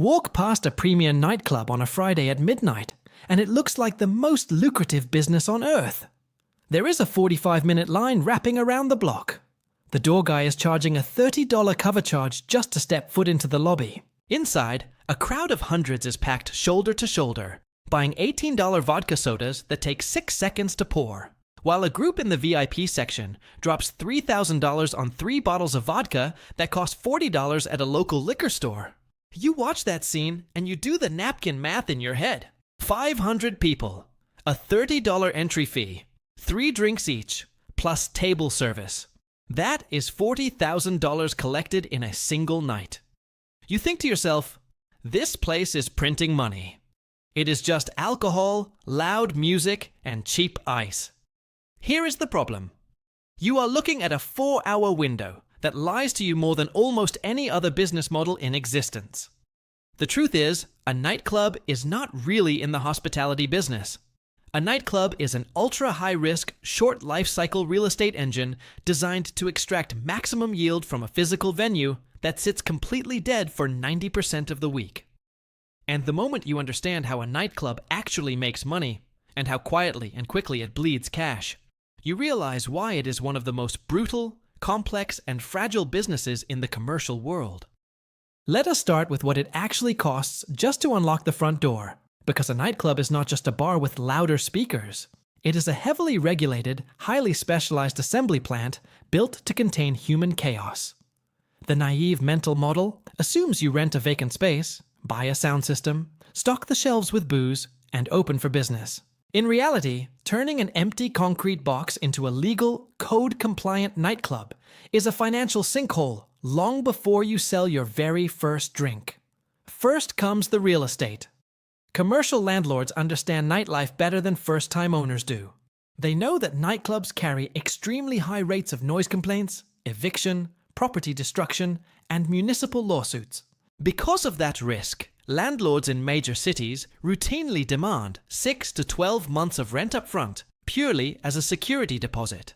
Walk past a premium nightclub on a Friday at midnight, and it looks like the most lucrative business on earth. There is a 45-minute line wrapping around the block. The door guy is charging a $30 cover charge just to step foot into the lobby. Inside, a crowd of hundreds is packed shoulder to shoulder, buying $18 vodka sodas that take 6 seconds to pour, while a group in the VIP section drops $3,000 on 3 bottles of vodka that cost $40 at a local liquor store. You watch that scene and you do the napkin math in your head. 500 people, a $30 entry fee, 3 drinks each, plus table service. That is $40,000 collected in a single night. You think to yourself, this place is printing money. It is just alcohol, loud music, and cheap ice. Here is the problem. You are looking at a 4-hour window that lies to you more than almost any other business model in existence. The truth is, a nightclub is not really in the hospitality business. A nightclub is an ultra-high-risk, short life-cycle real estate engine designed to extract maximum yield from a physical venue that sits completely dead for 90% of the week. And the moment you understand how a nightclub actually makes money, and how quietly and quickly it bleeds cash, you realize why it is one of the most brutal, complex, and fragile businesses in the commercial world. Let us start with what it actually costs just to unlock the front door. Because a nightclub is not just a bar with louder speakers. It is a heavily regulated, highly specialized assembly plant built to contain human chaos. The naive mental model assumes you rent a vacant space, buy a sound system, stock the shelves with booze, and open for business. In reality, turning an empty concrete box into a legal, code-compliant nightclub is a financial sinkhole long before you sell your very first drink. First comes the real estate. Commercial landlords understand nightlife better than first-time owners do. They know that nightclubs carry extremely high rates of noise complaints, eviction, property destruction, and municipal lawsuits. Because of that risk, landlords in major cities routinely demand 6 to 12 months of rent up front, purely as a security deposit.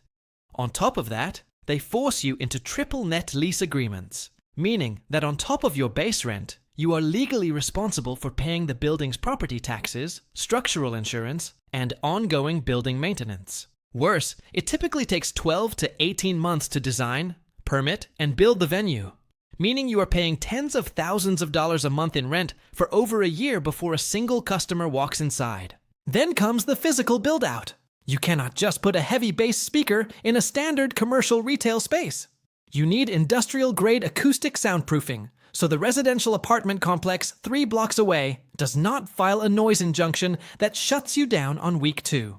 On top of that, they force you into triple net lease agreements, meaning that on top of your base rent, you are legally responsible for paying the building's property taxes, structural insurance, and ongoing building maintenance. Worse, it typically takes 12 to 18 months to design, permit, and build the venue, meaning you are paying tens of thousands of dollars a month in rent for over a year before a single customer walks inside. Then comes the physical build-out. You cannot just put a heavy bass speaker in a standard commercial retail space. You need industrial-grade acoustic soundproofing, so the residential apartment complex 3 blocks away does not file a noise injunction that shuts you down on week 2.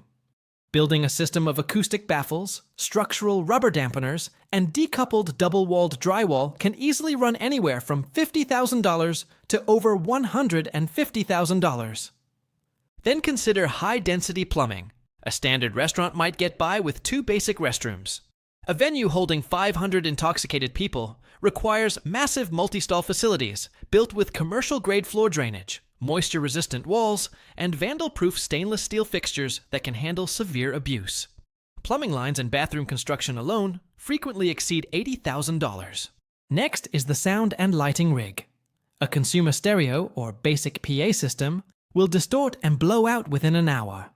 Building a system of acoustic baffles, structural rubber dampeners, and decoupled double-walled drywall can easily run anywhere from $50,000 to over $150,000. Then consider high-density plumbing. A standard restaurant might get by with 2 basic restrooms. A venue holding 500 intoxicated people requires massive multi-stall facilities built with commercial-grade floor drainage, moisture-resistant walls, and vandal-proof stainless steel fixtures that can handle severe abuse. Plumbing lines and bathroom construction alone frequently exceed $80,000. Next is the sound and lighting rig. A consumer stereo, or basic PA system, will distort and blow out within an hour.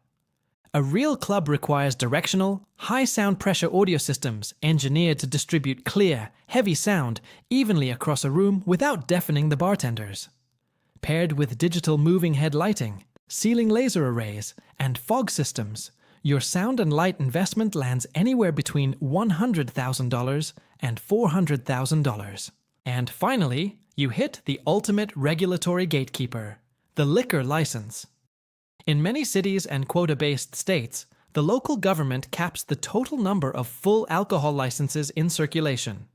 A real club requires directional, high sound pressure audio systems engineered to distribute clear, heavy sound evenly across a room without deafening the bartenders. Paired with digital moving head lighting, ceiling laser arrays, and fog systems, your sound and light investment lands anywhere between $100,000 and $400,000. And finally, you hit the ultimate regulatory gatekeeper, the liquor license. In many cities and quota-based states, the local government caps the total number of full alcohol licenses in circulation.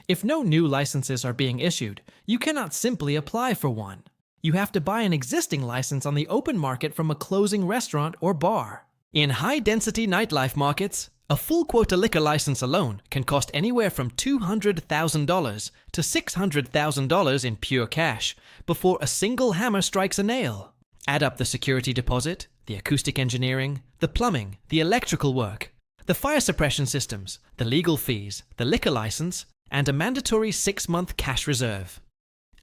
If no new licenses are being issued, you cannot simply apply for one. You have to buy an existing license on the open market from a closing restaurant or bar. In high-density nightlife markets, a full quota liquor license alone can cost anywhere from $200,000 to $600,000 in pure cash before a single hammer strikes a nail. Add up the security deposit, the acoustic engineering, the plumbing, the electrical work, the fire suppression systems, the legal fees, the liquor license, and a mandatory 6-month cash reserve.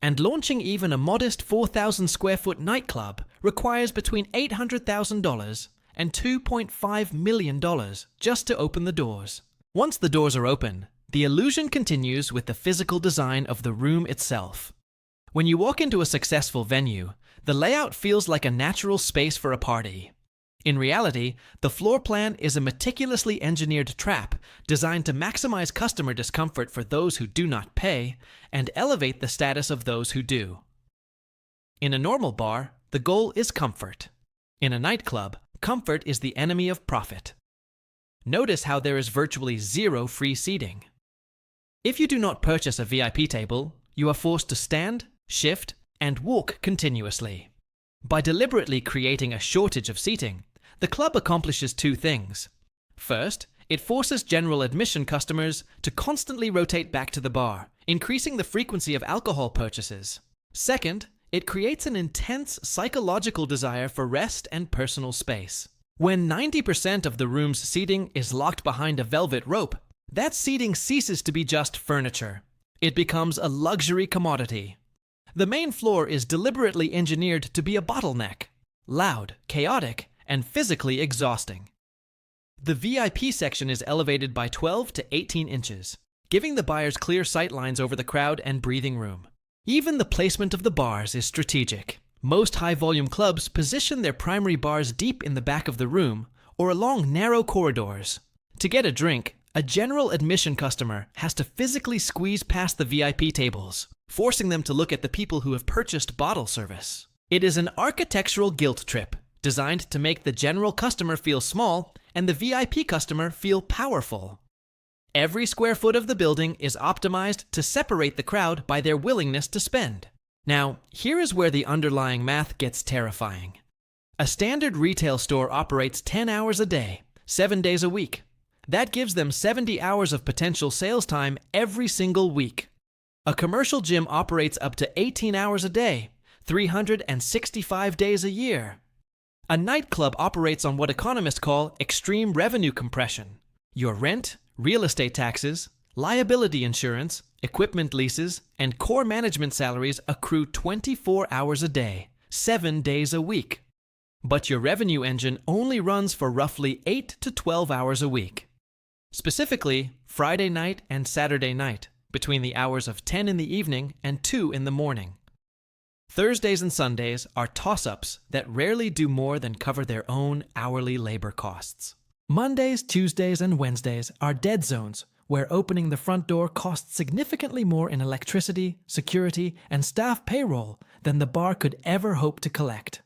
And launching even a modest 4,000 square foot nightclub requires between $800,000 and $2.5 million just to open the doors. Once the doors are open, the illusion continues with the physical design of the room itself. When you walk into a successful venue, the layout feels like a natural space for a party. In reality, the floor plan is a meticulously engineered trap designed to maximize customer discomfort for those who do not pay and elevate the status of those who do. In a normal bar, the goal is comfort. In a nightclub, comfort is the enemy of profit. Notice how there is virtually zero free seating. If you do not purchase a VIP table, you are forced to stand, shift, and walk continuously. By deliberately creating a shortage of seating, the club accomplishes two things. First, it forces general admission customers to constantly rotate back to the bar, increasing the frequency of alcohol purchases. Second, it creates an intense psychological desire for rest and personal space. When 90% of the room's seating is locked behind a velvet rope, that seating ceases to be just furniture. It becomes a luxury commodity. The main floor is deliberately engineered to be a bottleneck, loud, chaotic, and physically exhausting. The VIP section is elevated by 12 to 18 inches, giving the buyers clear sight lines over the crowd and breathing room. Even the placement of the bars is strategic. Most high-volume clubs position their primary bars deep in the back of the room or along narrow corridors. To get a drink, a general admission customer has to physically squeeze past the VIP tables, forcing them to look at the people who have purchased bottle service. It is an architectural guilt trip, designed to make the general customer feel small and the VIP customer feel powerful. Every square foot of the building is optimized to separate the crowd by their willingness to spend. Now, here is where the underlying math gets terrifying. A standard retail store operates 10 hours a day, 7 days a week. That gives them 70 hours of potential sales time every single week. A commercial gym operates up to 18 hours a day, 365 days a year. A nightclub operates on what economists call extreme revenue compression. Your rent, real estate taxes, liability insurance, equipment leases, and core management salaries accrue 24 hours a day, 7 days a week. But your revenue engine only runs for roughly 8 to 12 hours a week. Specifically, Friday night and Saturday night, between the hours of 10 in the evening and 2 in the morning. Thursdays and Sundays are toss-ups that rarely do more than cover their own hourly labor costs. Mondays, Tuesdays, and Wednesdays are dead zones, where opening the front door costs significantly more in electricity, security, and staff payroll than the bar could ever hope to collect.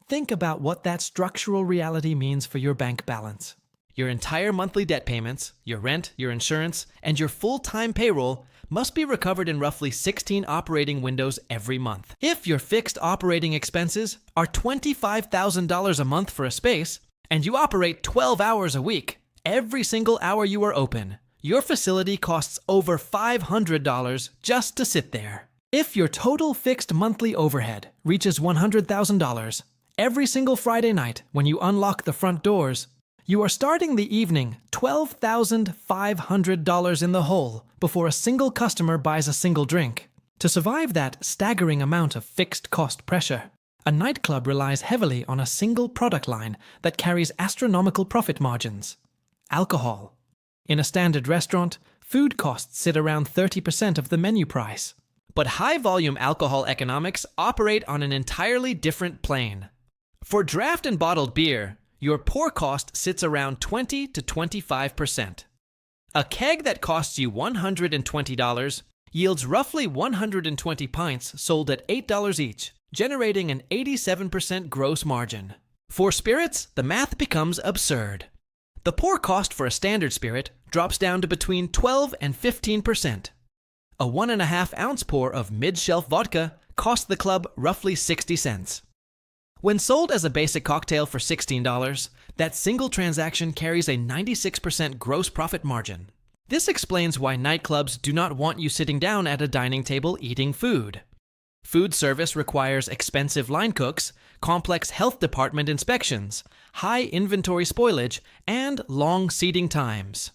Think about what that structural reality means for your bank balance. Your entire monthly debt payments, your rent, your insurance, and your full-time payroll must be recovered in roughly 16 operating windows every month. If your fixed operating expenses are $25,000 a month for a space, and you operate 12 hours a week, every single hour you are open, your facility costs over $500 just to sit there. If your total fixed monthly overhead reaches $100,000, every single Friday night when you unlock the front doors, you are starting the evening $12,500 in the hole before a single customer buys a single drink. To survive that staggering amount of fixed cost pressure, a nightclub relies heavily on a single product line that carries astronomical profit margins: alcohol. In a standard restaurant, food costs sit around 30% of the menu price. But high-volume alcohol economics operate on an entirely different plane. For draft and bottled beer, your pour cost sits around 20 to 25%. A keg that costs you $120 yields roughly 120 pints sold at $8 each, generating an 87% gross margin. For spirits, the math becomes absurd. The pour cost for a standard spirit drops down to between 12 and 15%. A 1.5 ounce pour of mid-shelf vodka costs the club roughly 60 cents. When sold as a basic cocktail for $16, that single transaction carries a 96% gross profit margin. This explains why nightclubs do not want you sitting down at a dining table eating food. Food service requires expensive line cooks, complex health department inspections, high inventory spoilage, and long seating times.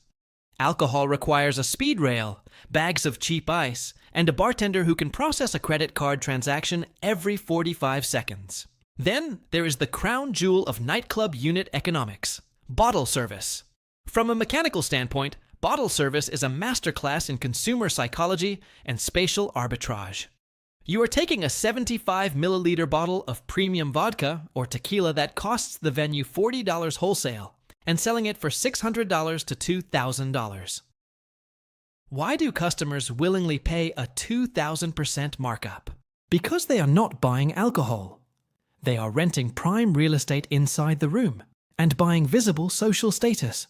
Alcohol requires a speed rail, bags of cheap ice, and a bartender who can process a credit card transaction every 45 seconds. Then there is the crown jewel of nightclub unit economics, bottle service. From a mechanical standpoint, bottle service is a masterclass in consumer psychology and spatial arbitrage. You are taking a 75 milliliter bottle of premium vodka or tequila that costs the venue $40 wholesale and selling it for $600 to $2,000. Why do customers willingly pay a 2,000% markup? Because they are not buying alcohol. They are renting prime real estate inside the room and buying visible social status.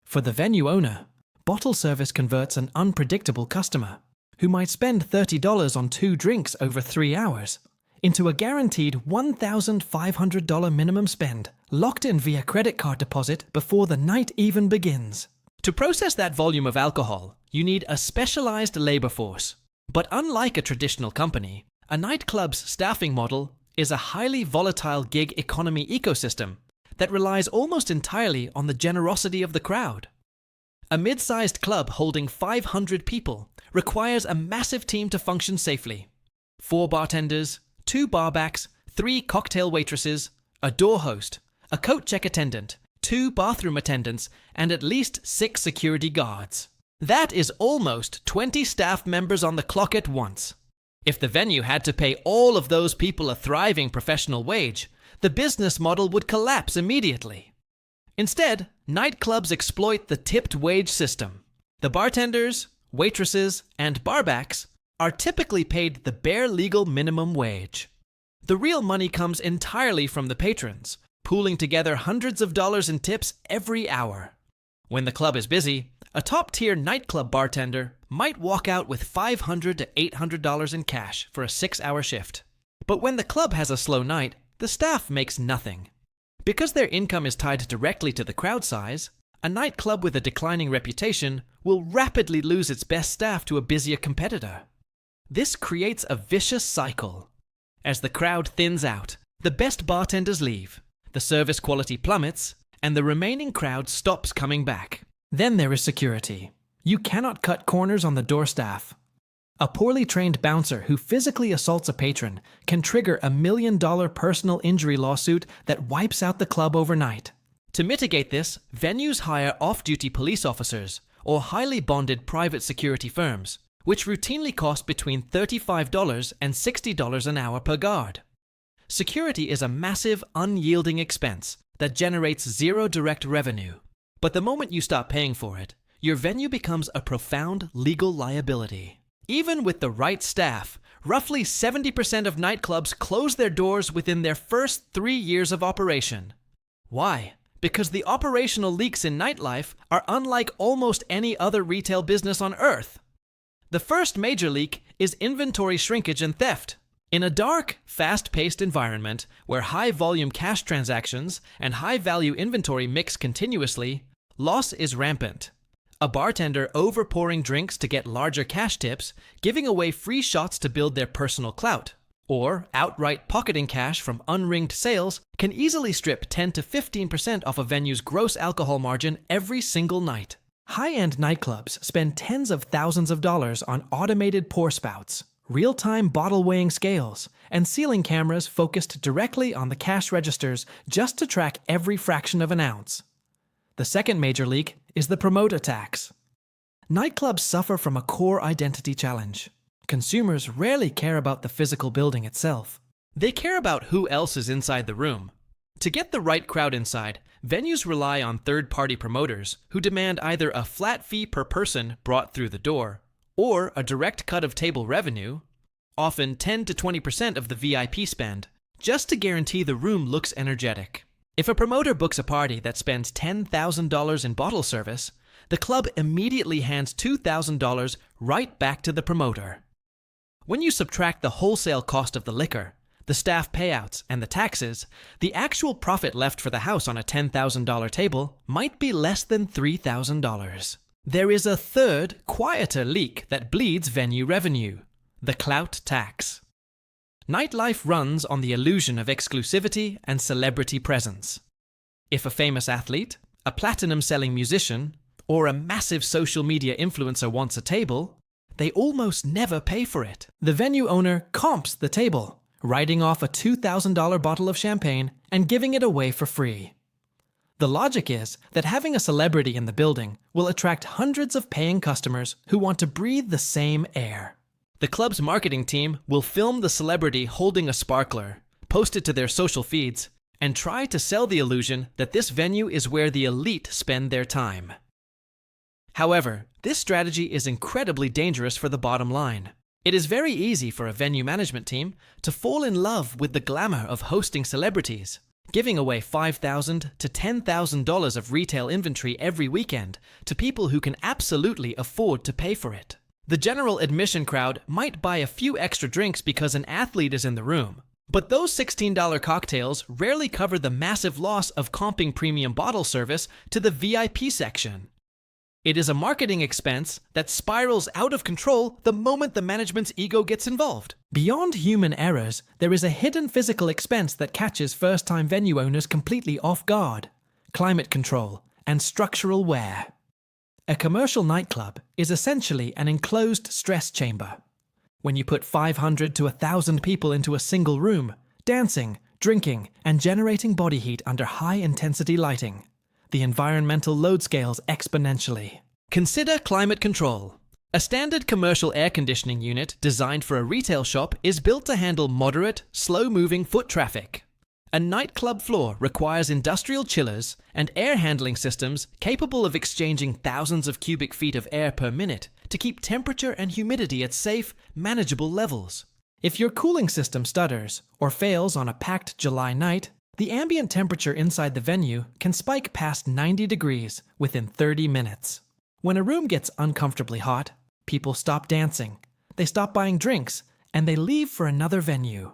For the venue owner, bottle service converts an unpredictable customer who might spend $30 on 2 drinks over 3 hours into a guaranteed $1,500 minimum spend, locked in via credit card deposit before the night even begins. To process that volume of alcohol, you need a specialized labor force. But unlike a traditional company, a nightclub's staffing model is a highly volatile gig economy ecosystem that relies almost entirely on the generosity of the crowd. A mid-sized club holding 500 people requires a massive team to function safely. 4 bartenders, 2 barbacks, 3 cocktail waitresses, a door host, a coat check attendant, 2 bathroom attendants, and at least 6 security guards. That is almost 20 staff members on the clock at once. If the venue had to pay all of those people a thriving professional wage, the business model would collapse immediately. Instead, nightclubs exploit the tipped wage system. The bartenders, waitresses, and barbacks are typically paid the bare legal minimum wage. The real money comes entirely from the patrons, pooling together hundreds of dollars in tips every hour. When the club is busy, a top-tier nightclub bartender might walk out with $500 to $800 in cash for a 6-hour shift. But when the club has a slow night, the staff makes nothing. Because their income is tied directly to the crowd size, a nightclub with a declining reputation will rapidly lose its best staff to a busier competitor. This creates a vicious cycle. As the crowd thins out, the best bartenders leave, the service quality plummets, and the remaining crowd stops coming back. Then there is security. You cannot cut corners on the door staff. A poorly trained bouncer who physically assaults a patron can trigger a $1 million personal injury lawsuit that wipes out the club overnight. To mitigate this, venues hire off-duty police officers or highly bonded private security firms, which routinely cost between $35 and $60 an hour per guard. Security is a massive, unyielding expense that generates zero direct revenue. But the moment you stop paying for it, your venue becomes a profound legal liability. Even with the right staff, roughly 70% of nightclubs close their doors within their first 3 years of operation. Why? Because the operational leaks in nightlife are unlike almost any other retail business on earth. The first major leak is inventory shrinkage and theft. In a dark, fast-paced environment where high-volume cash transactions and high-value inventory mix continuously, loss is rampant. A bartender over-pouring drinks to get larger cash tips, giving away free shots to build their personal clout, or outright pocketing cash from unringed sales can easily strip 10 to 15% off a venue's gross alcohol margin every single night. High-end nightclubs spend tens of thousands of dollars on automated pour spouts, real-time bottle weighing scales, and ceiling cameras focused directly on the cash registers just to track every fraction of an ounce. The second major leak is the promoter tax. Nightclubs suffer from a core identity challenge. Consumers rarely care about the physical building itself. They care about who else is inside the room. To get the right crowd inside, venues rely on third-party promoters who demand either a flat fee per person brought through the door, or a direct cut of table revenue, often 10 to 20% of the VIP spend, just to guarantee the room looks energetic. If a promoter books a party that spends $10,000 in bottle service, the club immediately hands $2,000 right back to the promoter. When you subtract the wholesale cost of the liquor, the staff payouts, and the taxes, the actual profit left for the house on a $10,000 table might be less than $3,000. There is a third, quieter leak that bleeds venue revenue: the clout tax. Nightlife runs on the illusion of exclusivity and celebrity presence. If a famous athlete, a platinum-selling musician, or a massive social media influencer wants a table, they almost never pay for it. The venue owner comps the table, writing off a $2,000 bottle of champagne and giving it away for free. The logic is that having a celebrity in the building will attract hundreds of paying customers who want to breathe the same air. The club's marketing team will film the celebrity holding a sparkler, post it to their social feeds, and try to sell the illusion that this venue is where the elite spend their time. However, this strategy is incredibly dangerous for the bottom line. It is very easy for a venue management team to fall in love with the glamour of hosting celebrities, giving away $5,000 to $10,000 of retail inventory every weekend to people who can absolutely afford to pay for it. The general admission crowd might buy a few extra drinks because an athlete is in the room, but those $16 cocktails rarely cover the massive loss of comping premium bottle service to the VIP section. It is a marketing expense that spirals out of control the moment the management's ego gets involved. Beyond human errors, there is a hidden physical expense that catches first-time venue owners completely off guard: climate control and structural wear. A commercial nightclub is essentially an enclosed stress chamber. When you put 500 to 1,000 people into a single room, dancing, drinking, and generating body heat under high-intensity lighting, the environmental load scales exponentially. Consider climate control. A standard commercial air conditioning unit designed for a retail shop is built to handle moderate, slow-moving foot traffic. A nightclub floor requires industrial chillers and air handling systems capable of exchanging thousands of cubic feet of air per minute to keep temperature and humidity at safe, manageable levels. If your cooling system stutters or fails on a packed July night, the ambient temperature inside the venue can spike past 90 degrees within 30 minutes. When a room gets uncomfortably hot, people stop dancing, they stop buying drinks, and they leave for another venue.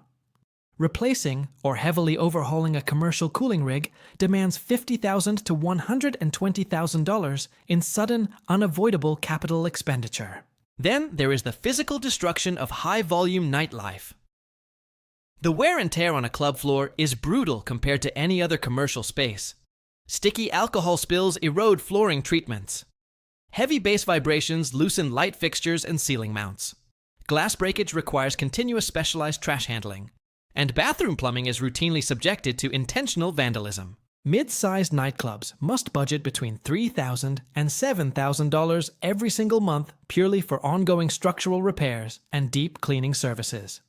Replacing or heavily overhauling a commercial cooling rig demands $50,000 to $120,000 in sudden, unavoidable capital expenditure. Then there is the physical destruction of high-volume nightlife. The wear and tear on a club floor is brutal compared to any other commercial space. Sticky alcohol spills erode flooring treatments. Heavy bass vibrations loosen light fixtures and ceiling mounts. Glass breakage requires continuous specialized trash handling. And bathroom plumbing is routinely subjected to intentional vandalism. Mid-sized nightclubs must budget between $3,000 and $7,000 every single month purely for ongoing structural repairs and deep cleaning services.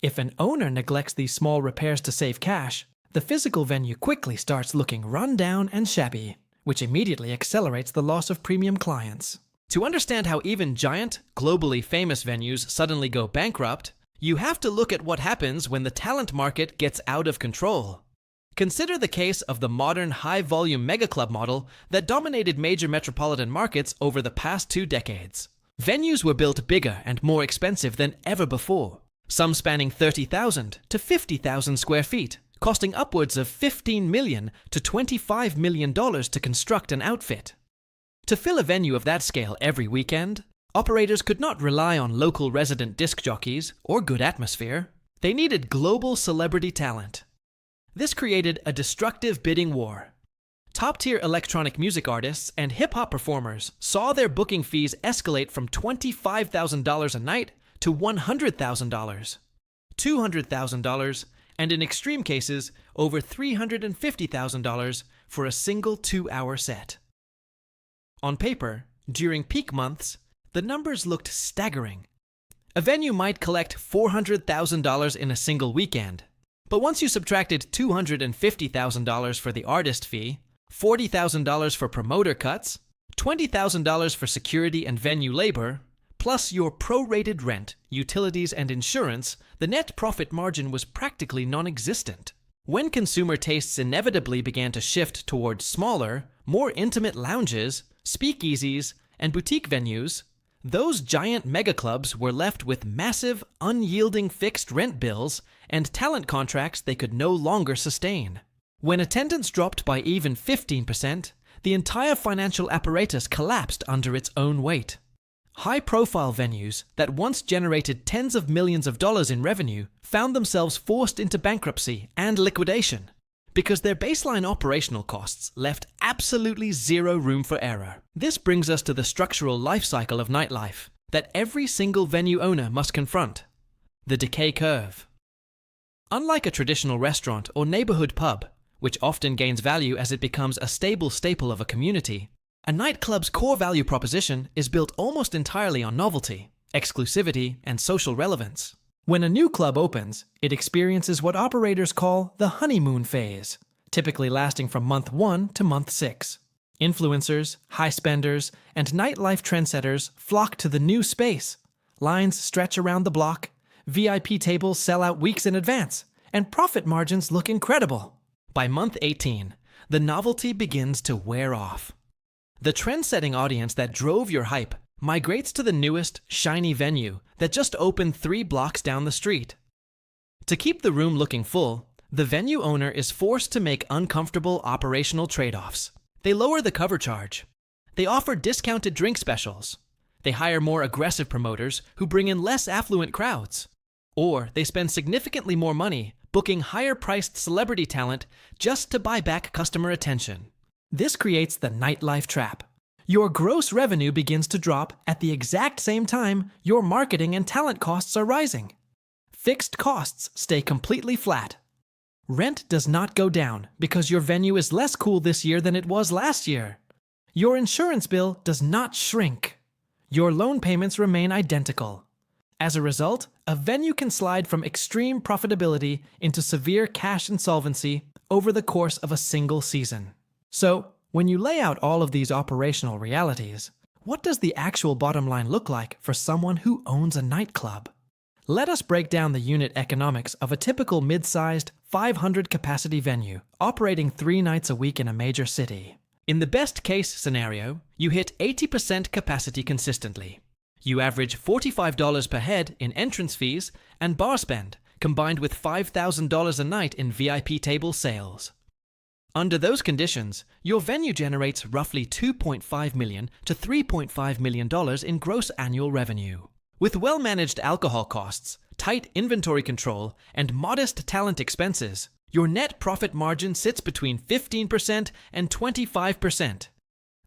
If an owner neglects these small repairs to save cash, the physical venue quickly starts looking run down and shabby, which immediately accelerates the loss of premium clients. To understand how even giant, globally famous venues suddenly go bankrupt, you have to look at what happens when the talent market gets out of control. Consider the case of the modern high-volume megaclub model that dominated major metropolitan markets over the past 2 decades. Venues were built bigger and more expensive than ever before, some spanning 30,000 to 50,000 square feet, costing upwards of $15 million to $25 million to construct and outfit. To fill a venue of that scale every weekend, operators could not rely on local resident disc jockeys or good atmosphere. They needed global celebrity talent. This created a destructive bidding war. Top-tier electronic music artists and hip-hop performers saw their booking fees escalate from $25,000 a night to $100,000, $200,000, and in extreme cases, over $350,000 for a single 2-hour set. On paper, during peak months, the numbers looked staggering. A venue might collect $400,000 in a single weekend, but once you subtracted $250,000 for the artist fee, $40,000 for promoter cuts, $20,000 for security and venue labor, plus your prorated rent, utilities, and insurance, the net profit margin was practically non-existent. When consumer tastes inevitably began to shift towards smaller, more intimate lounges, speakeasies, and boutique venues, those giant megaclubs were left with massive, unyielding fixed rent bills and talent contracts they could no longer sustain. When attendance dropped by even 15%, the entire financial apparatus collapsed under its own weight. High-profile venues that once generated tens of millions of dollars in revenue found themselves forced into bankruptcy and liquidation because their baseline operational costs left absolutely zero room for error. This brings us to the structural life cycle of nightlife that every single venue owner must confront: the decay curve. Unlike a traditional restaurant or neighborhood pub, which often gains value as it becomes a stable staple of a community, a nightclub's core value proposition is built almost entirely on novelty, exclusivity, and social relevance. When a new club opens, it experiences what operators call the honeymoon phase, typically lasting from month 1 to month 6. Influencers, high spenders, and nightlife trendsetters flock to the new space. Lines stretch around the block, VIP tables sell out weeks in advance, and profit margins look incredible. By month 18, the novelty begins to wear off. The trend-setting audience that drove your hype migrates to the newest, shiny venue that just opened 3 blocks down the street. To keep the room looking full, the venue owner is forced to make uncomfortable operational trade-offs. They lower the cover charge. They offer discounted drink specials. They hire more aggressive promoters who bring in less affluent crowds. Or they spend significantly more money booking higher-priced celebrity talent just to buy back customer attention. This creates the nightlife trap. Your gross revenue begins to drop at the exact same time your marketing and talent costs are rising. Fixed costs stay completely flat. Rent does not go down because your venue is less cool this year than it was last year. Your insurance bill does not shrink. Your loan payments remain identical. As a result, a venue can slide from extreme profitability into severe cash insolvency over the course of a single season. So, when you lay out all of these operational realities, what does the actual bottom line look like for someone who owns a nightclub? Let us break down the unit economics of a typical mid-sized 500-capacity venue operating 3 nights a week in a major city. In the best-case scenario, you hit 80% capacity consistently. You average $45 per head in entrance fees and bar spend, combined with $5,000 a night in VIP table sales. Under those conditions, your venue generates roughly $2.5 million to $3.5 million in gross annual revenue. With well-managed alcohol costs, tight inventory control, and modest talent expenses, your net profit margin sits between 15% and 25%.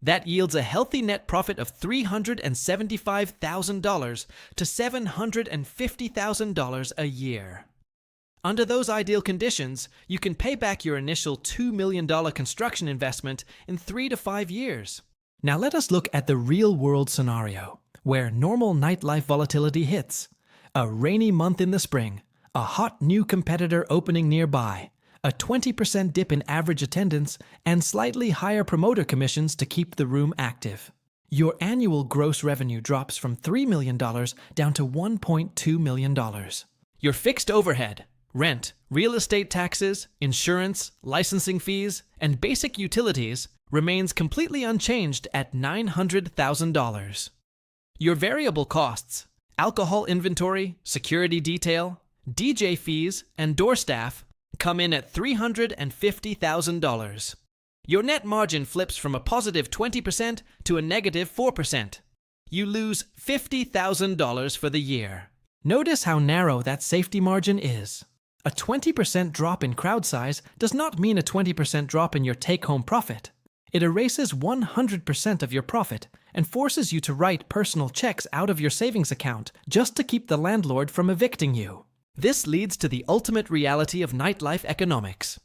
That yields a healthy net profit of $375,000 to $750,000 a year. Under those ideal conditions, you can pay back your initial $2 million construction investment in 3 to 5 years. Now let us look at the real-world scenario, where normal nightlife volatility hits. A rainy month in the spring, a hot new competitor opening nearby, a 20% dip in average attendance, and slightly higher promoter commissions to keep the room active. Your annual gross revenue drops from $3 million down to $1.2 million. Your fixed overhead, rent, real estate taxes, insurance, licensing fees, and basic utilities remains completely unchanged at $900,000. Your variable costs, alcohol inventory, security detail, DJ fees, and door staff come in at $350,000. Your net margin flips from a positive 20% to a negative 4%. You lose $50,000 for the year. Notice how narrow that safety margin is. A 20% drop in crowd size does not mean a 20% drop in your take-home profit. It erases 100% of your profit and forces you to write personal checks out of your savings account just to keep the landlord from evicting you. This leads to the ultimate reality of nightlife economics: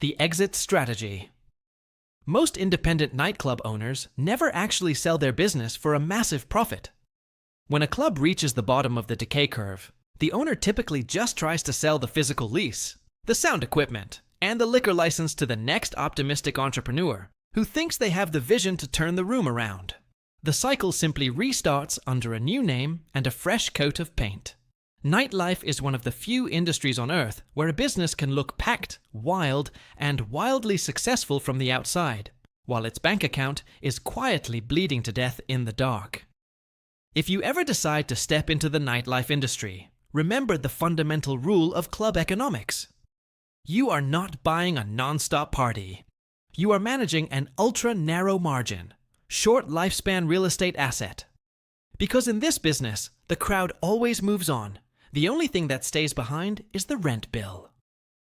the exit strategy. Most independent nightclub owners never actually sell their business for a massive profit. When a club reaches the bottom of the decay curve, the owner typically just tries to sell the physical lease, the sound equipment, and the liquor license to the next optimistic entrepreneur who thinks they have the vision to turn the room around. The cycle simply restarts under a new name and a fresh coat of paint. Nightlife is one of the few industries on Earth where a business can look packed, wild, and wildly successful from the outside, while its bank account is quietly bleeding to death in the dark. If you ever decide to step into the nightlife industry, remember the fundamental rule of club economics. You are not buying a non-stop party. You are managing an ultra-narrow margin, short lifespan real estate asset. Because in this business, the crowd always moves on. The only thing that stays behind is the rent bill.